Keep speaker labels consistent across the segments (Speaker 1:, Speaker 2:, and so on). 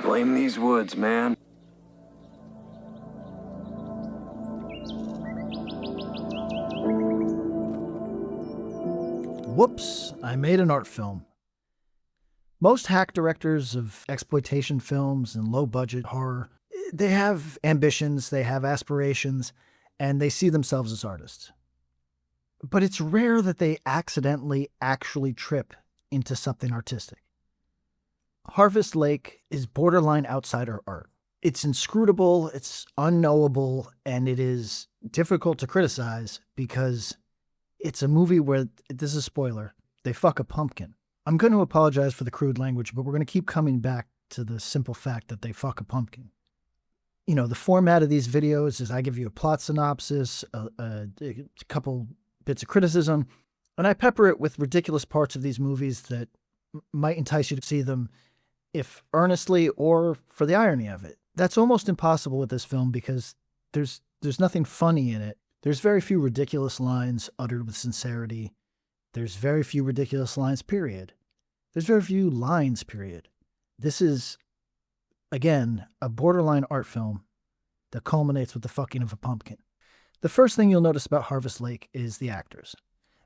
Speaker 1: Blame these woods, man.
Speaker 2: Whoops, I made an art film. Most hack directors of exploitation films and low-budget horror, they have ambitions, they have aspirations, and they see themselves as artists. But it's rare that they accidentally actually trip into something artistic. Harvest Lake is borderline outsider art. It's inscrutable, it's unknowable, and it is difficult to criticize because it's a movie where, this is a spoiler, they fuck a pumpkin. I'm going to apologize for the crude language, but we're going to keep coming back to the simple fact that they fuck a pumpkin. You know, the format of these videos is I give you a plot synopsis, a couple bits of criticism, and I pepper it with ridiculous parts of these movies that might entice you to see them, if earnestly or for the irony of it. That's almost impossible with this film because there's nothing funny in it. There's very few ridiculous lines uttered with sincerity. There's very few ridiculous lines, period. There's very few lines, period. This is, again, a borderline art film that culminates with the fucking of a pumpkin. The first thing you'll notice about Harvest Lake is the actors.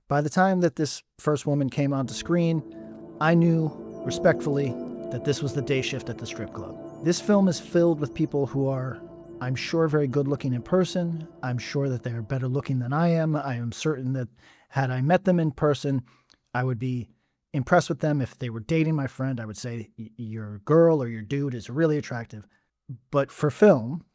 Speaker 2: By the time that this first woman came onto screen, I knew, respectfully, that this was the day shift at the strip club. This film is filled with people who are, I'm sure, very good looking in person. I'm sure that they are better looking than I am. I am certain that had I met them in person, I would be impressed with them. If they were dating my friend, I would say your girl or your dude is really attractive. But for film,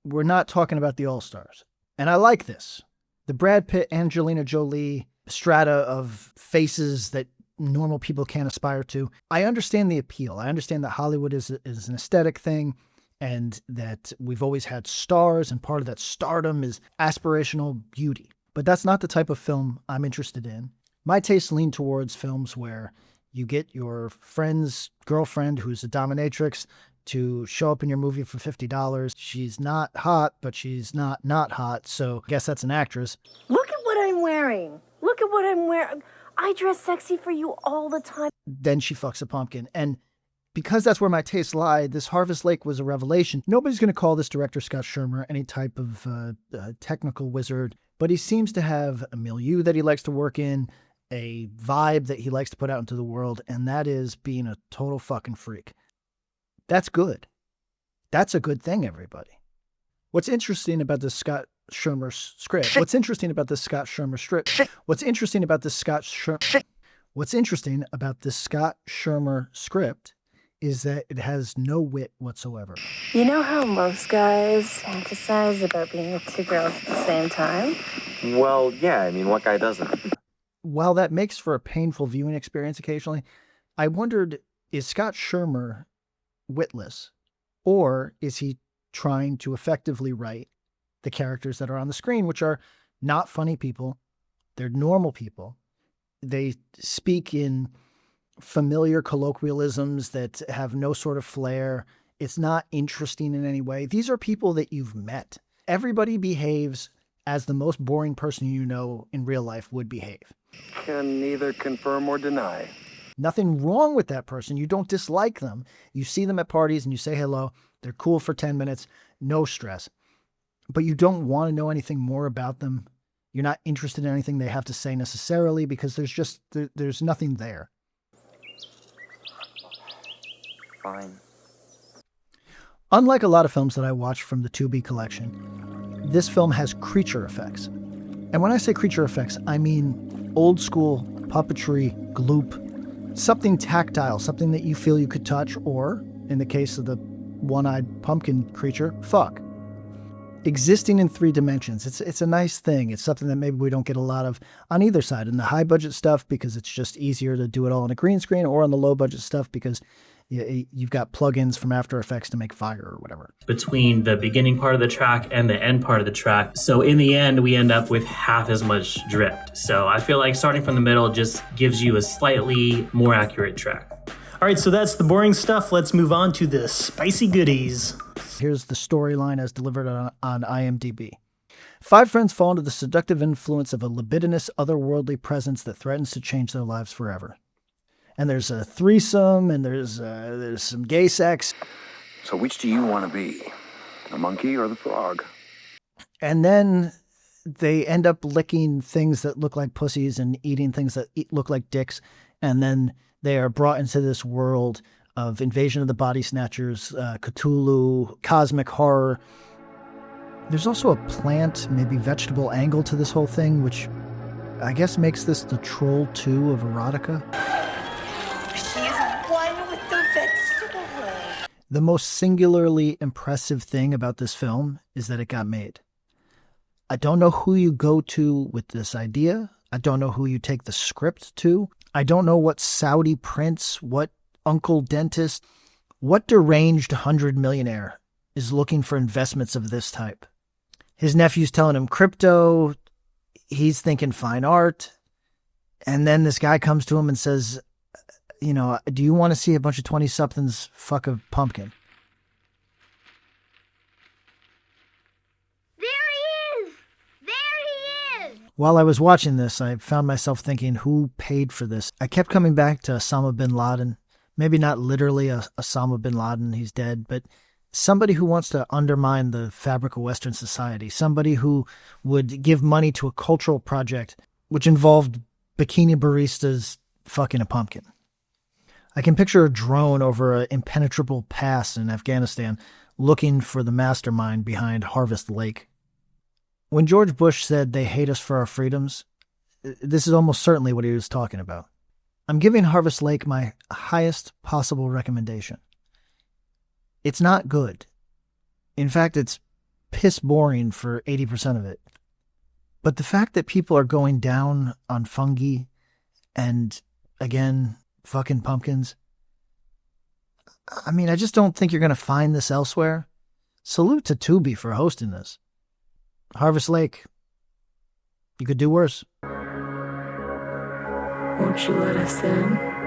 Speaker 2: we're not talking about the all-stars. And I like this. The Brad Pitt, Angelina Jolie strata of faces that normal people can't aspire to. I understand the appeal. I understand that Hollywood is an aesthetic thing and that we've always had stars, and part of that stardom is aspirational beauty. But that's not the type of film I'm interested in. My tastes lean towards films where you get your friend's girlfriend who's a dominatrix to show up in your movie for $50. She's not hot, but she's not hot, so I guess that's an actress.
Speaker 3: Look at what I'm wearing. Look at what I'm wearing. I dress sexy for you all the time.
Speaker 2: Then she fucks a pumpkin. And because that's where my tastes lie, this Harvest Lake was a revelation. Nobody's going to call this director, Scott Shermer, any type of technical wizard, but he seems to have a milieu that he likes to work in, a vibe that he likes to put out into the world, and that is being a total fucking freak. That's good. That's a good thing, everybody. What's interesting about this Scott Shermer script? What's interesting about this Scott Shermer script? What's interesting about this Scott Shermer script is that it has no wit whatsoever.
Speaker 3: You know how most guys fantasize about being with two girls at the same time?
Speaker 1: Well, yeah, I mean, what guy doesn't?
Speaker 2: While that makes for a painful viewing experience occasionally, I wondered, is Scott Shermer witless, or is he trying to effectively write the characters that are on the screen, which are not funny people? They're normal people. They speak in familiar colloquialisms that have no sort of flair. It's not interesting in any way. These are people that you've met. Everybody behaves as the most boring person you know in real life would behave.
Speaker 1: Can neither confirm or deny.
Speaker 2: Nothing wrong with that person. You don't dislike them. You see them at parties and you say hello. They're cool for 10 minutes. No stress. But you don't want to know anything more about them. You're not interested in anything they have to say necessarily because there's nothing there.
Speaker 1: Fine.
Speaker 2: Unlike a lot of films that I watch from the TUBI collection, this film has creature effects. And when I say creature effects, I mean old school puppetry, gloop, something tactile, something that you feel you could touch, or, in the case of the one-eyed pumpkin creature, fuck. Existing in 3 dimensions. It's a nice thing. It's something that maybe we don't get a lot of on either side. In the high-budget stuff, because it's just easier to do it all on a green screen, or on the low-budget stuff, because you've got plugins from After Effects to make fire or whatever.
Speaker 4: Between the beginning part of the track and the end part of the track. So in the end, we end up with half as much dripped. So I feel like starting from the middle just gives you a slightly more accurate track.
Speaker 5: All right, so that's the boring stuff. Let's move on to the spicy goodies.
Speaker 2: Here's the storyline as delivered on IMDb. 5 friends fall under the seductive influence of a libidinous, otherworldly presence that threatens to change their lives forever. and there's a threesome, and there's some gay sex.
Speaker 1: So which do you want to be? The monkey or the frog?
Speaker 2: And then they end up licking things that look like pussies and eating things that look like dicks. And then they are brought into this world of Invasion of the Body Snatchers, Cthulhu, cosmic horror. There's also a plant, maybe vegetable angle to this whole thing, which I guess makes this the Troll 2 of erotica.
Speaker 6: She's one with the vegetable world.
Speaker 2: The most singularly impressive thing about this film is that it got made. I don't know who you go to with this idea. I don't know who you take the script to. I don't know what Saudi prince, what uncle dentist, what deranged 100 millionaire is looking for investments of this type. His nephew's telling him crypto. He's thinking fine art. And then this guy comes to him and says, you know, do you want to see a bunch of 20-somethings fuck a pumpkin?
Speaker 7: There he is! There he is!
Speaker 2: While I was watching this, I found myself thinking, who paid for this? I kept coming back to Osama bin Laden. Maybe not literally Osama bin Laden, he's dead, but somebody who wants to undermine the fabric of Western society. Somebody who would give money to a cultural project which involved bikini baristas fucking a pumpkin. I can picture a drone over an impenetrable pass in Afghanistan looking for the mastermind behind Harvest Lake. When George Bush said they hate us for our freedoms, this is almost certainly what he was talking about. I'm giving Harvest Lake my highest possible recommendation. It's not good. In fact, it's piss boring for 80% of it. But the fact that people are going down on fungi and, again, fucking pumpkins, I mean, I just don't think you're going to find this elsewhere. Salute to TUBI for hosting this. Harvest Lake, you could do worse.
Speaker 8: Won't you let us in?